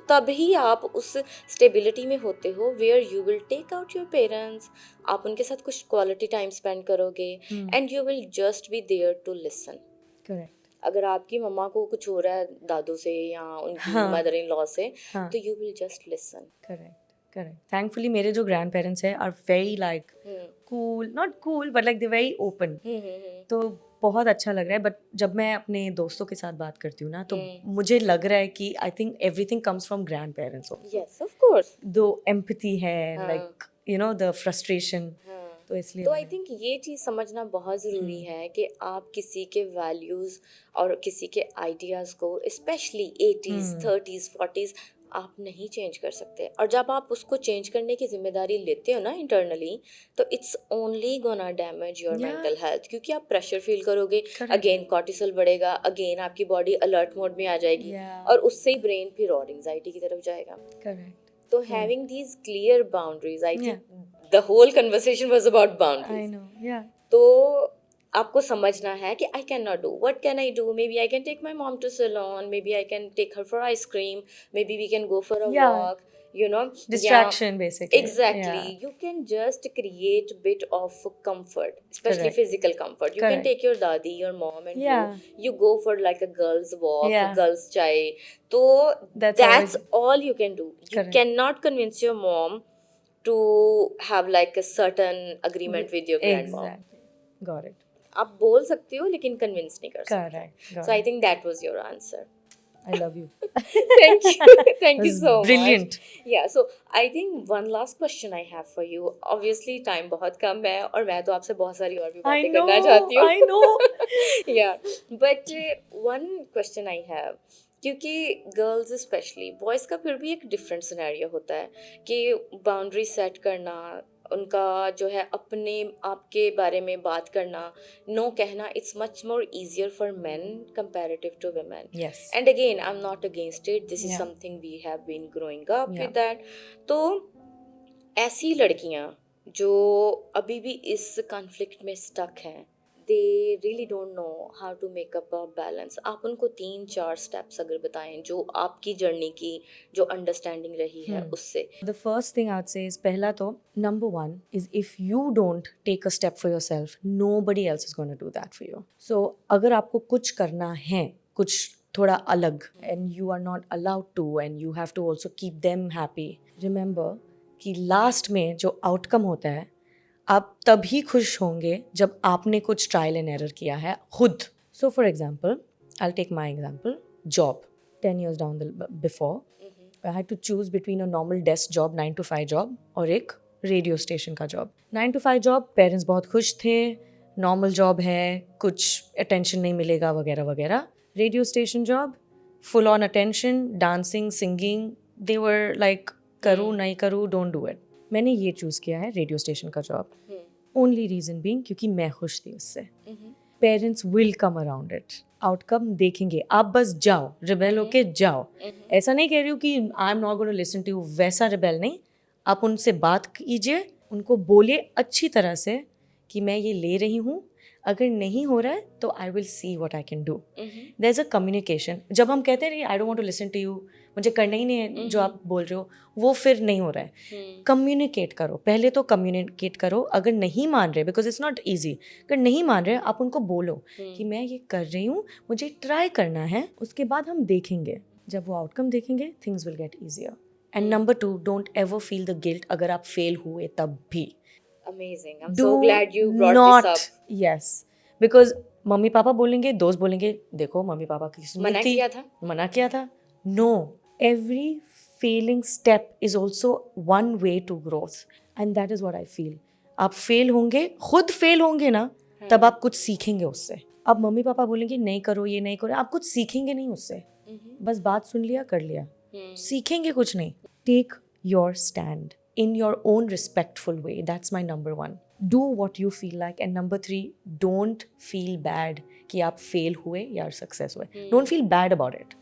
तभी आप उस स्टेबिलिटी में होते हो where you will take out your parents, आप उनके साथ कुछ क्वालिटी टाइम स्पेंड करोगे, Hmm. And you will just be there to listen. Correct. अगर आपकी मम्मा को कुछ हो रहा है दादू से या उनकी हाँ. मदर इन लॉ से, हाँ. तो you will just listen. Correct. Correct. Thankfully, मेरे जो grandparents हैं are very like cool, not cool, but like they're very open. तो बहुत अच्छा लग रहा है, बट जब मैं अपने दोस्तों के साथ बात करती हूँ ना, तो मुझे लग रहा है कि I think everything comes from grand parents, yes of course. दो एम्पैथी है, हाँ. Like you know the frustration, तो इसलिए तो आई थिंक ये चीज़ समझना बहुत ज़रूरी है कि आप किसी के वैल्यूज़ और किसी के आइडियाज़ को, स्पेशली 80s 30s 40s, आप नहीं चेंज कर सकते। और जब आप उसको चेंज करने की जिम्मेदारी लेते हो ना इंटरनली, तो it's only gonna damage your Yeah. Mental health, क्योंकि आप प्रेशर फील करोगे, Correct. अगेन कॉर्टिसोल बढ़ेगा, अगेन आपकी बॉडी अलर्ट मोड में आ जाएगी, Yeah. और उससे ही ब्रेन फिर और एंजाइटी की तरफ जाएगा। करेक्ट, तो having these clear boundaries, I Yeah. Think the whole conversation was about I boundaries. No, या तो आपको समझना है कि I can not do, what can I do? Maybe I can take my mom to salon, maybe I can take her for ice cream, maybe we can go for a Yeah. Walk, you know. Distraction basically, Exactly, you can just create bit of comfort, especially Correct. physical comfort. You can Correct. take your dadi, your mom, and Yeah. you go for like a girls walk, Yeah. girls chai. So That's that's always- all you can do. You Correct. cannot convince your mom to have like a certain agreement with your grandmom. Exactly. Got it. आप बोल सकते हो लेकिन convince नहीं कर सकते. Correct. Got So I it. think that was your answer. I love you. Thank you. Thank you That's so much. brilliant. Yeah, so I think one last question I have for you. Obviously time बहुत कम है और मैं तो आपसे बहुत सारी और भी I बातें know. करना चाहती हूँ. I know. Yeah, but one question I have, क्योंकि गर्ल्स स्पेशली, बॉयज़ का फिर भी एक डिफरेंट सिनेरियो होता है कि बाउंड्री सेट करना, उनका जो है अपने आप के बारे में बात करना, नो कहना, it's much more easier for men comparative to women. Yes. And again, I'm not against it. This is Yeah. something we have been growing up Yeah. with that. तो ऐसी लड़कियां जो अभी भी इस कॉन्फ्लिक्ट में स्टक हैं, they really don't know how to make up a balance. आप उनको 3-4 स्टेप्स अगर बताएं जो आपकी जर्नी की जो अंडरस्टैंडिंग रही है उससे. The first thing I'd say is पहला तो number one is if you don't take a step for yourself, nobody else is going to do that for you. So अगर आपको कुछ करना है, कुछ थोड़ा अलग, and you are not allowed to, and you have to also keep them happy, remember कि लास्ट में जो आउटकम होता है, आप तभी खुश होंगे जब आपने कुछ ट्रायल एंड एरर किया है खुद. So for example, I take my example, job 10 years down the before, I had to choose between a normal desk job 9 to 5 job और एक रेडियो स्टेशन का जॉब. 9 to 5 जॉब, पेरेंट्स बहुत खुश थे, नॉर्मल जॉब है, कुछ अटेंशन नहीं मिलेगा वगैरह वगैरह. Radio station job, full on attention, dancing, singing, they were like करूँ नहीं करूँ, डोंट डू इट. मैंने ये चूज़ किया है रेडियो स्टेशन का जॉब. ओनली रीज़न बीइंग क्योंकि मैं खुश थी उससे. Parents will come around it, outcome देखेंगे, आप बस जाओ, रिबेल होके जाओ. ऐसा नहीं कह रही हूँ कि I am not going to listen to you, वैसा रिबेल नहीं. आप उनसे बात कीजिए, उनको बोलिए अच्छी तरह से कि मैं ये ले रही हूँ, अगर नहीं हो रहा है तो I will see what I can do. There is a communication. जब हम कहते हैं I don't want to listen to you, मुझे करना ही नहीं है जो आप बोल रहे हो, वो फिर नहीं हो रहा है. कम्युनिकेट करो, पहले तो कम्युनिकेट करो. अगर नहीं मान रहे, बिकॉज इट्स नॉट ईजी, अगर नहीं मान रहे आप उनको बोलो कि मैं ये कर रही हूँ, मुझे ट्राई करना है. उसके बाद हम देखेंगे, जब वो आउटकम देखेंगे things will get easier. And number 2, don't ever feel the guilt अगर आप फेल हुए तब भी. Amazing. I'm Do so glad you brought not, this up. yes, because mummy papa बोलेंगे, दोस्त बोलेंगे, देखो मम्मी पापा की सुनी मना थी, किया था. मना किया था. No, every failing step is also one way to growth, and that is what I feel. आप फेल होंगे, खुद फेल होंगे ना, तब आप कुछ सीखेंगे उससे. अब मम्मी पापा बोलेंगे नहीं करो, ये नहीं करो, आप कुछ सीखेंगे नहीं उससे. बस बात सुन लिया, कर लिया, सीखेंगे कुछ नहीं. Take your stand in your own respectful way. That's my number 1. Do what you feel like. And number 3, don't feel bad कि आप fail हुए या success हुए. Don't feel bad about it.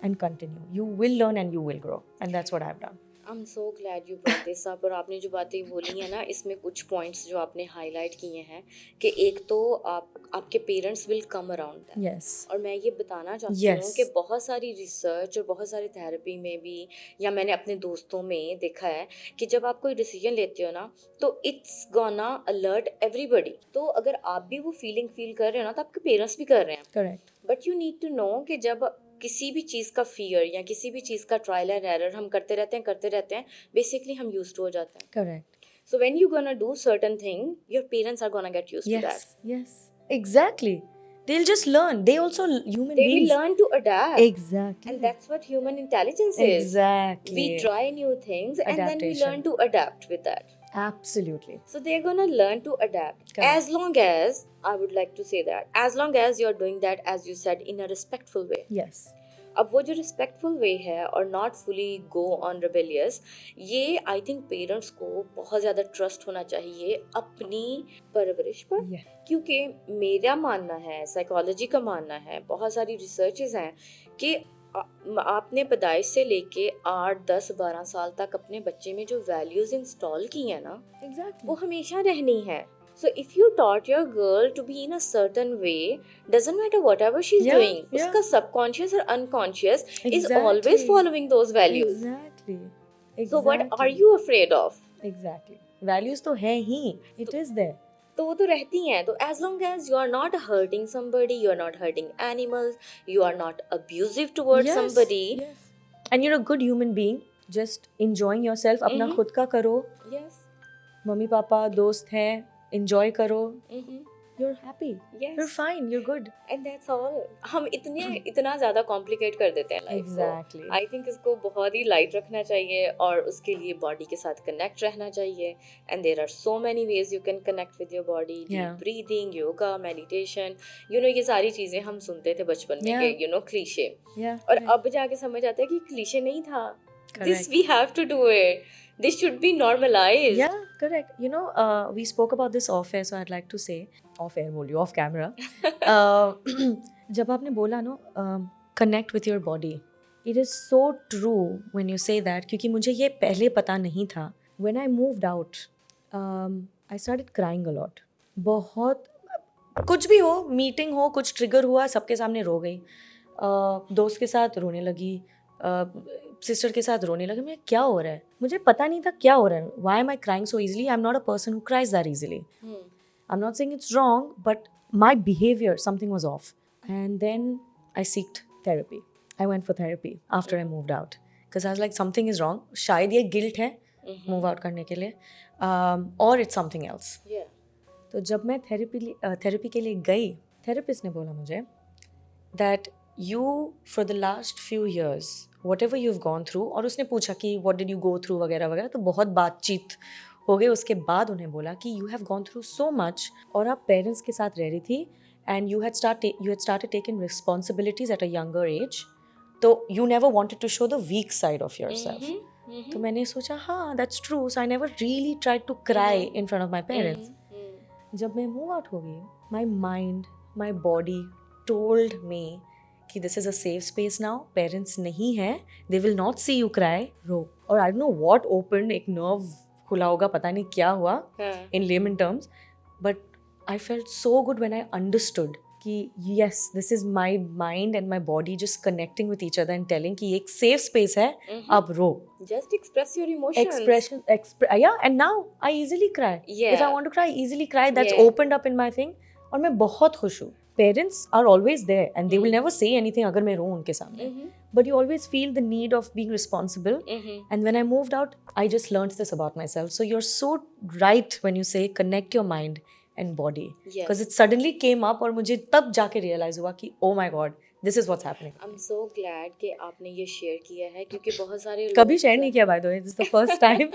And continue. You will learn and you will grow. And that's what I've done. I'm so glad you brought this up. और आपने जो बातें बोली हैं ना, इसमें कुछ पॉइंट्स जो आपने हाईलाइट किए हैं कि एक तो आपके parents will come around that. Yes. और मैं ये बताना चाहती हूँ कि बहुत सारी रिसर्च और बहुत सारी थेरेपी में भी, या मैंने अपने दोस्तों में देखा है कि जब आप कोई डिसीजन लेते हो ना, तो इट्स गोना अलर्ट एवरीबडी. तो अगर आप भी वो फीलिंग फील कर रहे हो ना, तो आपके पेरेंट्स भी कर रहे हैं. Correct. But you need to know कि जब किसी भी चीज़ का फियर या किसी भी चीज़ का ट्रायल एंड एरर हम करते रहते हैं, बेसिकली हम यूज्ड हो जाते हैं. Correct. So when you gonna do certain thing, your parents are gonna get used to that. Yes. Yes. Exactly. They'll just learn. They also human They beings. will learn to adapt. Exactly. And that's what human intelligence is. Exactly. We try new things and then we Adaptation. learn to adapt with that. Absolutely. So they're gonna learn to adapt. Correct. As long as, I would like to say that, as long as you're doing that, as you said, in a respectful way. Yes. अब वो जो रिस्पेक्टफुल वे है और not fully go on rebellious, ये आई थिंक पेरेंट्स को बहुत ज़्यादा ट्रस्ट होना चाहिए अपनी परवरिश पर. Yeah. क्योंकि मेरा मानना है, साइकोलॉजी का मानना है, बहुत सारी रिसर्चेस हैं कि आपने पैदाइश से लेके 8, 10, 12 साल तक अपने बच्चे में जो वैल्यूज इंस्टॉल की हैं ना, Exactly. वो हमेशा रहनी है. So if you taught your girl to be in a certain way, doesn't matter whatever she's Yeah, doing, yeah. उसका subconscious or unconscious is Exactly. always following those values. Exactly. So what are you afraid of? Exactly. Values तो है ही. It is there. तो वो तो रहती हैं. तो as long as you are not hurting somebody, you are not hurting animals, you are not abusive towards Yes, somebody. Yes. And you're a good human being. Just enjoying yourself. अपना खुद का करो. Yes. मम्मी पापा दोस्त हैं. Enjoy करो. Mm-hmm. You're happy. Yes. You're fine. You're good. And that's all. हम इतना ज़्यादा कॉम्प्लिकेट कर देते हैं लाइफ को. Exactly. आई थिंक इसको बहुत ही लाइट रखना चाहिए और उसके लिए बॉडी के साथ कनेक्ट रहना चाहिए. And there are so many ways you can connect with your body. Yeah. Breathing, yoga, meditation, ये सारी चीज़ें हम सुनते थे बचपन में Yeah. कि क्लीशे. Yeah. और correct. अब जाके समझ आता है कि क्लीशे नहीं था. Correct. This we have to do it. This should be normalized. Yeah, correct. We spoke about this off air, so I'd like to say, off air बोलियो, off camera. जब आपने बोला connect with your body, it is so true when you say that, क्योंकि मुझे ये पहले पता नहीं था. When I moved out, I started crying a lot. बहुत कुछ भी हो, मीटिंग हो, कुछ ट्रिगर हुआ, सबके सामने रो गई. दोस्त के साथ रोने लगी, सिस्टर के साथ रोने लगे. मैं क्या हो रहा है, मुझे पता नहीं था क्या हो रहा है. Why am I crying so easily? I'm not a person who cries that easily. I'm not saying it's wrong, but my behavior, something was off. And then I sought therapy. I went for therapy after I moved out. Because I was like, something is wrong. शायद ये guilt है move out करने के लिए, or it's something else. Yeah. तो जब मैं थेरेपी के लिए गई, थेरेपिस्ट ने बोला मुझे that you for the last few years whatever you've gone through, और उसने पूछा कि what did you go through वगैरह वगैरह, तो बहुत बातचीत हो गई. उसके बाद उन्हें बोला कि you have gone through so much, और आप पेरेंट्स के साथ रह रही थी, and you had started taking responsibilities at a younger age, तो you never wanted to show the weak side of yourself. तो मैंने सोचा हाँ that's true, so I never really tried to cry in front of my parents. जब मैं मूव आउट हो गई, my mind, my body told me कि this is a safe space now, parents नहीं है, they will not see you cry, रो. और I don't know what opened, एक nerve खुला होगा, पता नहीं क्या हुआ in layman terms, but I felt so good when I understood कि yes, this is my mind and my body just connecting with each other and telling कि ये एक safe space है, अब रो. Just express your emotions. Yeah, and now I easily cry. Yeah. If I want to cry, easily cry. That's Yeah. opened up in my thing. और मैं बहुत खुश हूँ. Parents are always there and they will never say anything अगर मैं रो उनके सामने. But you always feel the need of being responsible. And when I moved out, I just learned this about myself. So you're so right when you say connect your mind and body. Yes. Because it suddenly came up और मुझे तब जाके realize हुआ कि oh my god, this is what's happening. I'm so glad कि आपने ये शेयर किया है क्योंकि बहुत सारे लोग कभी शेयर नहीं किया by the way, this is the first time.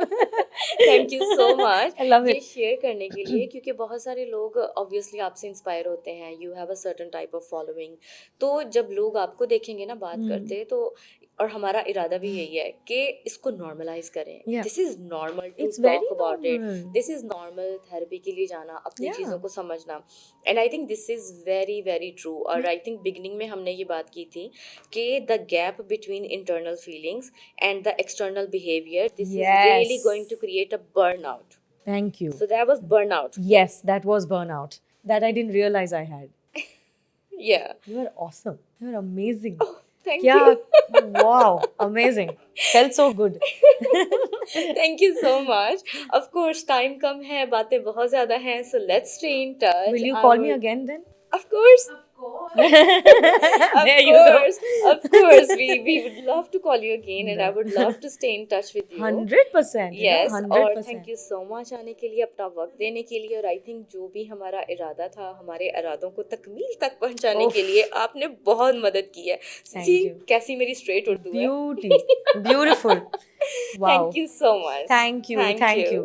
Thank you so much I love ये it. शेयर करने के लिए क्योंकि बहुत सारे लोग ऑब्वियसली आपसे इंस्पायर होते हैं. You have a certain type of following. तो जब लोग आपको देखेंगे ना बात करते तो और हमारा इरादा भी यही है कि इसको नॉर्मलाइज करें. Yeah. This is normal to It's very talk about it. normal. This is normal therapy के लिए जाना, अपनी Yeah. चीज़ों को समझना. And I think this is very very true. और आई थिंक बिगनिंग में हमने ये बात की थी कि the gap between internal feelings and the external behaviour, this is Yes. Really going to create a burnout. Thank you. So there was burnout. Yes, that was burnout. That I didn't realize I had. Yeah. You are awesome. You are amazing. Thank Yeah. you. Wow. Amazing. Felt so good. Thank you so much. Of course, time कम है, बातें बहुत ज़्यादा हैं. So let's stay in touch. Will you I call me would- again then? Of course. There you go. Of course. We would love to call you again and I would love to stay in touch with you. 100%. Yes, और 100%. थैंक यू सो मच आने के लिए, अपना वक्त देने के लिए. और आई थिंक जो भी हमारा इरादा था, हमारे इरादों को तकमील तक पहुंचाने उफ. के लिए आपने बहुत मदद की है. Thank See, you. कैसी मेरी स्ट्रेट उर्दू है. Beauty. Beautiful. Wow. Thank you so much. Thank you. Thank you.